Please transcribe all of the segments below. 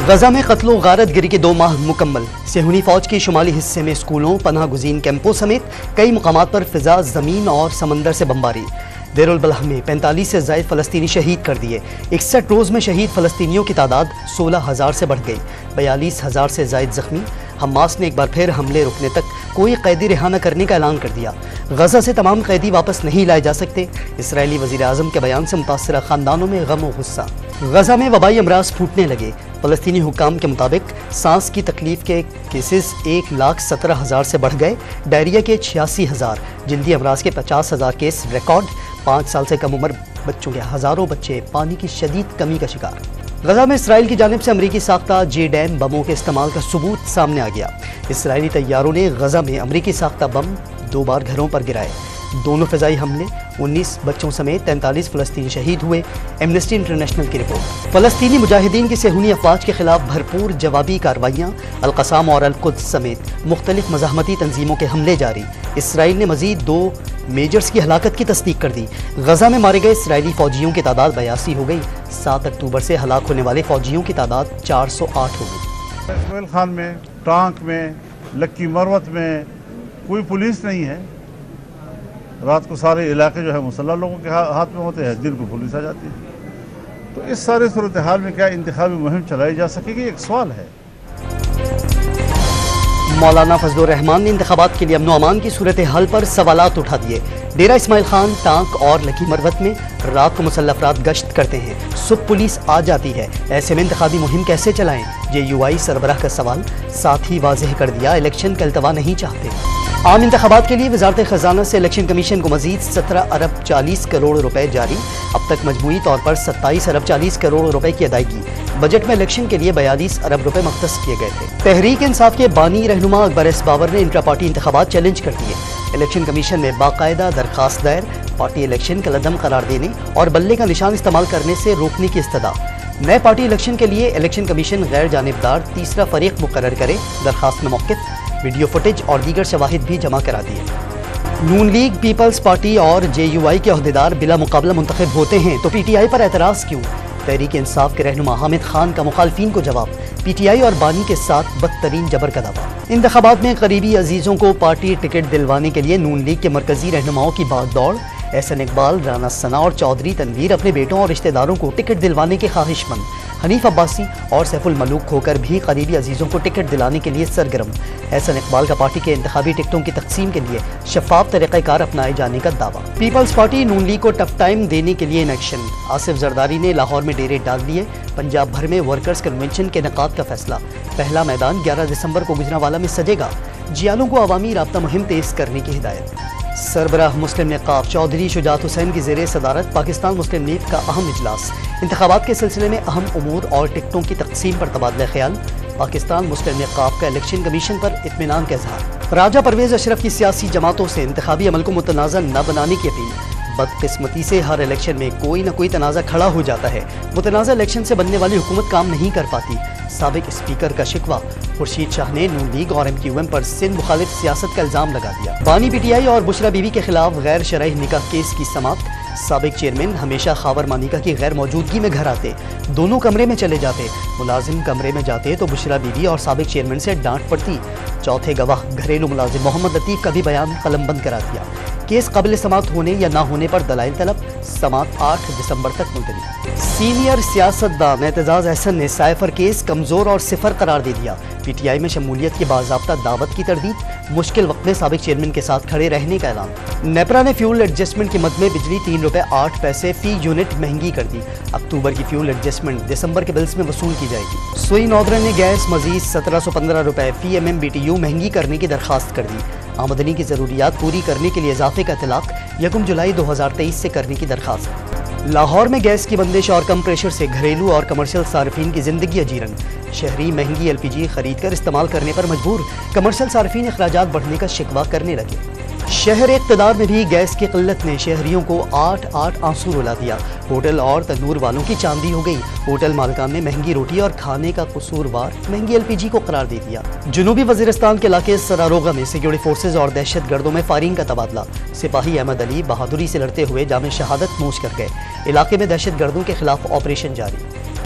غزہ میں قتل و غارت گری کے 2 ماہ مکمل۔ صہیونی فوج کے شمالی حصے میں اسکولوں، پناہ گزین کیمپوں سمیت کئی مقامات پر فضا، زمین اور سمندر سے بمباری۔ دیر البلح میں 45 سے زائد فلسطینی شہید کر دیے۔ 61 روز میں شہید فلسطینیوں کی تعداد 16,000 سے بڑھ گئی۔ 42,000 سے زائد زخمی۔ حماس نے ایک بار پھر حملے رکنے تک کوئی قیدی رہا نہ کرنے کا اعلان کر دیا۔ غزہ سے تمام قیدی واپس نہیں لائے جا سکتے۔ اسرائیلی وزیر اعظم کے بیان سے متاثرہ خاندانوں میں غم و غصہ۔ غزہ میں وبائی امراض پھوٹنے لگے۔ فلسطینی حکام کے مطابق سانس کی تکلیف کے کیسز 1,17,000 سے بڑھ گئے۔ ڈائریا کے 86,000، جلدی امراض کے 50,000 کیس ریکارڈ۔ 5 سال سے کم عمر بچوں کے ہزاروں بچے پانی کی شدید کمی کا شکار۔ غزہ میں اسرائیل کی جانب سے امریکی ساختہ J-10 بموں کے استعمال کا ثبوت سامنے آ گیا۔ اسرائیلی طیاروں نے غزہ میں امریکی ساختہ بم 2 بار گھروں پر گرائے۔ دونوں فضائی حملے 19 بچوں سمیت 43 فلسطینی شہید ہوئے۔ ایمنسٹی انٹرنیشنل کی رپورٹ۔ فلسطینی مجاہدین کی صہیونی افواج کے خلاف بھرپور جوابی کارروائیاں۔ القصام اور القدس سمیت مختلف مزاحمتی تنظیموں کے حملے جاری۔ اسرائیل نے مزید 2 میجرز کی ہلاکت کی تصدیق کر دی۔ غزہ میں مارے گئے اسرائیلی فوجیوں کی تعداد 82 ہو گئی۔ 7 اکتوبر سے ہلاک ہونے والے فوجیوں کی تعداد 408 ہو گئی۔ اسماعیل خان میں، ٹانک میں، لکی مروت میں کوئی پولیس نہیں ہے۔ رات کو سارے علاقے جو ہے مسلح لوگوں کے ہاتھ میں ہوتے ہیں، دن کو پولیس آ جاتی ہے۔ تو اس سارے صورتحال میں کیا انتخابی مہم چلائی جا سکے گی، ایک سوال ہے۔ مولانا فضل الرحمان نے انتخابات کے لیے امن و امان کی صورتحال پر سوالات اٹھا دیے۔ ڈیرہ اسماعیل خان، ٹانک اور لکی مروت میں رات کو مسلح افراد گشت کرتے ہیں، صبح پولیس آ جاتی ہے، ایسے میں انتخابی مہم کیسے چلائیں؟ JUI سربراہ کا سوال۔ ساتھ ہی واضح کر دیا الیکشن کا التوا نہیں چاہتے۔ عام انتخابات کے لیے وزارت خزانہ سے الیکشن کمیشن کو مزید 17 ارب 40 کروڑ روپے جاری۔ اب تک مجموعی طور پر 27 ارب 40 کروڑ روپے کی ادائیگی۔ بجٹ میں الیکشن کے لیے 42 ارب روپے مختص کیے گئے تھے۔ تحریک انصاف کے بانی رہنما اکبر ایس بابر نے انٹرا پارٹی انتخابات چیلنج کر دیے۔ الیکشن کمیشن میں باقاعدہ درخواست دائر، پارٹی الیکشن کا لدم قرار دینے اور بلے کا نشان استعمال کرنے سے روکنے کی استدعا۔ نئے پارٹی الیکشن کے لیے الیکشن کمیشن غیر جانبدار تیسرا فریق مقرر کرے، درخواست میں موقف، ویڈیو فوٹیج اور دیگر شواہد بھی جمع کرا دیے۔ نون لیگ، پیپلز پارٹی اور JUI کے عہدیدار بلا مقابلہ منتخب ہوتے ہیں تو PTI پر اعتراض کیوں؟ تحریک انصاف کے رہنما حامد خان کا مخالفین کو جواب۔ PTI اور بانی کے ساتھ بدترین جبر کا دعویٰ۔ انتخابات میں قریبی عزیزوں کو پارٹی ٹکٹ دلوانے کے لیے نون لیگ کے مرکزی رہنماؤں کی بھاگ دوڑ۔ احسن اقبال، رانا ثنا اور چودھری تنویر اپنے بیٹوں اور رشتہ داروں کو ٹکٹ دلوانے کے خواہش مند۔ حنیف عباسی اور سیف الملوک کھوکر بھی قریبی عزیزوں کو ٹکٹ دلانے کے لیے سرگرم۔ احسن اقبال کا پارٹی کے انتخابی ٹکٹوں کی تقسیم کے لیے شفاف طریقہ کار اپنائے جانے کا دعویٰ۔ پیپلز پارٹی نون لیگ کو ٹف ٹائم دینے کے لیے ان ایکشن۔ آصف زرداری نے لاہور میں ڈیرے ڈال دیے۔ پنجاب بھر میں ورکرز کنونشن کے انعقاد کا فیصلہ۔ پہلا میدان 11 دسمبر کو گجرانوالہ میں سجے گا۔ جیالوں کو عوامی رابطہ مہم تیز کرنے کی ہدایت۔ سربراہ مسلم نقاب چودھری شجاعت حسین کی زیر صدارت پاکستان مسلم لیگ کا اہم اجلاس۔ انتخابات کے سلسلے میں اہم امور اور ٹکٹوں کی تقسیم پر تبادلہ خیال۔ پاکستان مسلم نقاب کا الیکشن کمیشن پر اطمینان کا اظہار۔ راجہ پرویز اشرف کی سیاسی جماعتوں سے انتخابی عمل کو متنازع نہ بنانے کی اپیل۔ بدقسمتی سے ہر الیکشن میں کوئی نہ کوئی تنازع کھڑا ہو جاتا ہے۔ متنازع الیکشن سے بننے والی حکومت کام نہیں کر پاتی، سابق اسپیکر کا شکوہ۔ خورشید شاہ نے نون لیگ اور MQM پر سندھ مخالف سیاست کا الزام لگا دیا۔ بانی PTI اور بشرا بی بی کے خلاف غیر شرعی نکاح کیس کی سماعت۔ سابق چیئرمین ہمیشہ خاور مانیکا کی غیر موجودگی میں گھر آتے، دونوں کمرے میں چلے جاتے۔ ملازم کمرے میں جاتے تو بشرا بی بی اور سابق چیئرمین سے ڈانٹ پڑتی۔ چوتھے گواہ گھریلو ملازم محمد لطیف کا بھی بیان قلم بند کرا دیا۔ کیس قابل سماعت ہونے یا نہ ہونے پر دلائل طلب، سماعت 8 دسمبر تک ملتوی۔ سینئر سیاستدان اعتزاز احسن نے سائفر کیس کمزور اور صفر قرار دے دیا۔ PTI میں شمولیت کی باضابطہ دعوت کی تردید، مشکل وقت میں سابق چیئرمین کے ساتھ کھڑے رہنے کا اعلان۔ نیپرا نے فیول ایڈجسٹمنٹ کی مد میں بجلی 3 روپے 8 پیسے فی یونٹ مہنگی کر دی۔ اکتوبر کی فیول ایڈجسٹمنٹ دسمبر کے بلز میں وصول کی جائے گی۔ سوئی نودرن نے گیس مزید 1715 روپے فی MMBTU مہنگی کرنے کی درخواست کر دی۔ آمدنی کی ضروریات پوری کرنے کے لیے اضافے کا اطلاق 1 جولائی 2023 سے کرنے کی درخواست۔ لاہور میں گیس کی بندش اور کم پریشر سے گھریلو اور کمرشل صارفین کی زندگی اجیرن۔ شہری مہنگی LPG خرید کر استعمال کرنے پر مجبور، کمرشل صارفین اخراجات بڑھنے کا شکوہ کرنے لگے۔ شہر اقتدار میں بھی گیس کی قلت نے شہریوں کو 8 آنسو رلا دیا۔ ہوٹل اور تندور والوں کی چاندی ہو گئی۔ ہوٹل مالکان نے مہنگی روٹی اور کھانے کا قصوروار مہنگی LPG کو قرار دے دیا۔ جنوبی وزیرستان کے علاقے سراروغہ میں سیکورٹی فورسز اور دہشت گردوں میں فائرنگ کا تبادلہ۔ سپاہی احمد علی بہادری سے لڑتے ہوئے جام شہادت نوش کر گئے۔ علاقے میں دہشت گردوں کے خلاف آپریشن جاری۔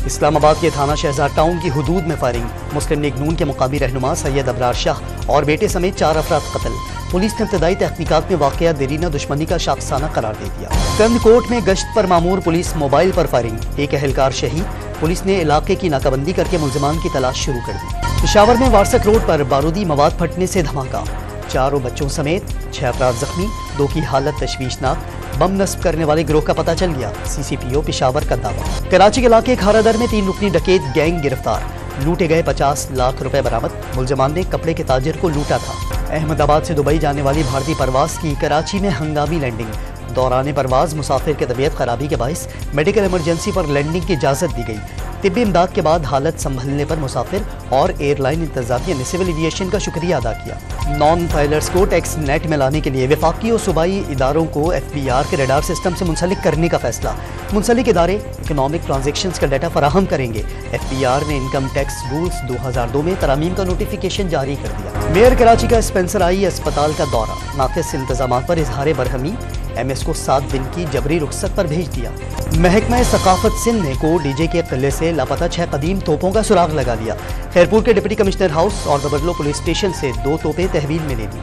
اسلام آباد کے تھانہ شہزاد ٹاؤن کی حدود میں فائرنگ، مسلم لیگ نون کے مقامی رہنما سید ابرار شاہ اور بیٹے سمیت 4 افراد قتل۔ پولیس نے ابتدائی تحقیقات میں واقعہ دیرینہ دشمنی کا شاخسانہ قرار دے دیا۔ کند کوٹ میں گشت پر مامور پولیس موبائل پر فائرنگ، ایک اہلکار شہید، پولیس نے علاقے کی ناکہ بندی کر کے ملزمان کی تلاش شروع کر دی۔ پشاور میں وارسک روڈ پر بارودی مواد پھٹنے سے دھماکہ، 4 بچوں سمیت 6 افراد زخمی، 2 کی حالت تشویشناک۔ بم نصب کرنے والے گروہ کا پتہ چل گیا، سی سی پی او پشاور کا دعویٰ۔ کراچی کے علاقے کھارا در میں 3 رکنی ڈکیت گینگ گرفتار، لوٹے گئے 50 لاکھ روپے برآمد، ملزمان نے کپڑے کے تاجر کو لوٹا تھا۔ احمد آباد سے دبئی جانے والی بھارتی پرواز کی کراچی میں ہنگامی لینڈنگ، دوران پرواز مسافر کی طبیعت خرابی کے باعث میڈیکل ایمرجنسی پر لینڈنگ کی اجازت دی گئی۔ طبی امداد کے بعد حالت سنبھلنے پر مسافر اور ایئر لائن انتظامیہ نے سول ایویشن کا شکریہ ادا کیا۔ نان فائلرز کو ٹیکس نیٹ میں لانے کے لیے وفاقی اور صوبائی اداروں کو ایف بی آر کے ریڈار سسٹم سے منسلک کرنے کا فیصلہ۔ منسلک ادارے اکنامک ٹرانزیکشنز کا ڈیٹا فراہم کریں گے۔ ایف بی آر نے انکم ٹیکس رولز 2002 میں ترامیم کا نوٹیفیکیشن جاری کر دیا۔ میئر کراچی کا اسپینسر آئی اسپتال کا دورہ، ناقص انتظامات پر اظہار برہمی، ایم ایس کو 7 دن کی جبری رخصت پر بھیج دیا۔ محکمہ ثقافت سندھ نے کو ڈی جے کے قلعے سے لاپتہ 6 قدیم توپوں کا سراغ لگا لیا۔ خیرپور کے ڈپٹی کمشنر ہاؤس اور ببرلو پولیس اسٹیشن سے 2 توپیں تحویل میں لے لی۔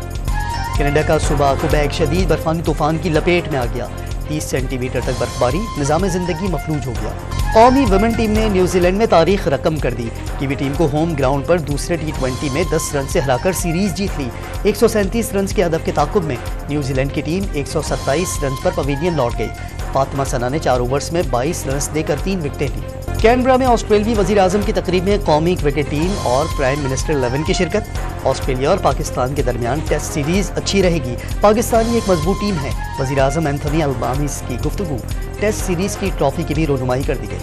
کینیڈا کا صوبہ کوبیک شدید برفانی طوفان کی لپیٹ میں آ گیا، 30 سینٹی میٹر تک برفباری، نظام زندگی مفلوج ہو گیا۔ قومی ویمن ٹیم نے نیوزی لینڈ میں تاریخ رقم کر دی، کیوی ٹیم کو ہوم گراؤنڈ پر دوسرے T20 میں 10 رن سے ہرا کر سیریز جیت لی۔ 137 رنز کے ہدف کے تعاقب میں نیوزی لینڈ کی ٹیم 127 رنز پر پویلین لوٹ گئی۔ فاطمہ ثنا نے 4 اوورز میں 22 رنز دے کر 3 وکٹیں لی۔ کینبرا میں آسٹریلوی وزیر اعظم کی تقریب میں قومی کرکٹ ٹیم اور پرائم منسٹر 11 کی شرکت۔ آسٹریلیا اور پاکستان کے درمیان ٹیسٹ سیریز اچھی رہے گی، پاکستانی ایک مضبوط ٹیم ہے، وزیر اعظم اینتھونی البانیز کی گفتگو۔ ٹیسٹ سیریز کی ٹرافی کی بھی رونمائی کر دی گئی۔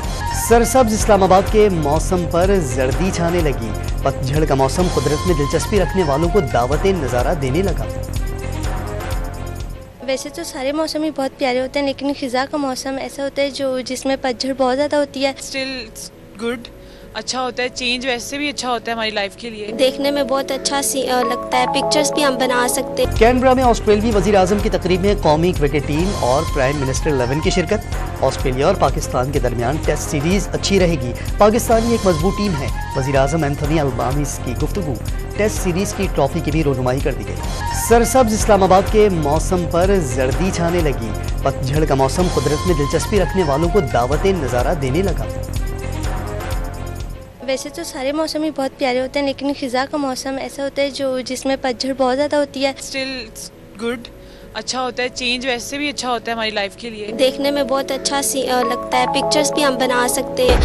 سرسبز اسلام آباد کے موسم پر زردی چھانے لگی، پت جھڑ کا موسم قدرت میں دلچسپی رکھنے والوں کو دعوت نظارہ دینے لگا۔ ویسے تو سارے موسم ہی بہت پیارے ہوتے ہیں، لیکن خزاں کا موسم ایسا ہوتا ہے جس میں پت جھڑ بہت زیادہ ہوتی ہے۔ اسٹل گڈ، اچھا ہوتا ہے، چینج ویسے بھی اچھا ہوتا ہے ہماری لائف کے لیے، دیکھنے میں بہت اچھا لگتا ہے، پکچرز بھی ہم بنا سکتے ہیں۔ کینبرا میں آسٹریلوی وزیر اعظم کی تقریب میں قومی کرکٹ ٹیم اور پرائم منسٹر 11 کی شرکت۔ آسٹریلیا اور پاکستان کے درمیان ٹیسٹ سیریز اچھی رہے گی، پاکستانی ایک مضبوط ٹیم ہے، وزیر اعظم اینتھونی البانیز کی گفتگو۔ ٹیسٹ سیریز کی ٹرافی کی بھی رونمائی کر دی گئی۔ سرسبز اسلام آباد کے موسم پر زردی چھانے لگی، پت جھڑ کا موسم قدرت میں دلچسپی رکھنے والوں کو دعوت نظارہ دینے لگا۔ ویسے تو سارے موسم ہی بہت پیارے ہوتے ہیں، لیکن خزاں کا موسم ایسا ہوتا ہے جس میں پت جھڑ بہت زیادہ ہوتی ہے۔ اسٹل گڈ، اچھا ہوتا ہے، چینج ویسے بھی اچھا ہوتا ہے ہماری لائف کے لیے، دیکھنے میں بہت اچھا لگتا ہے، پکچرز بھی ہم بنا سکتے ہیں۔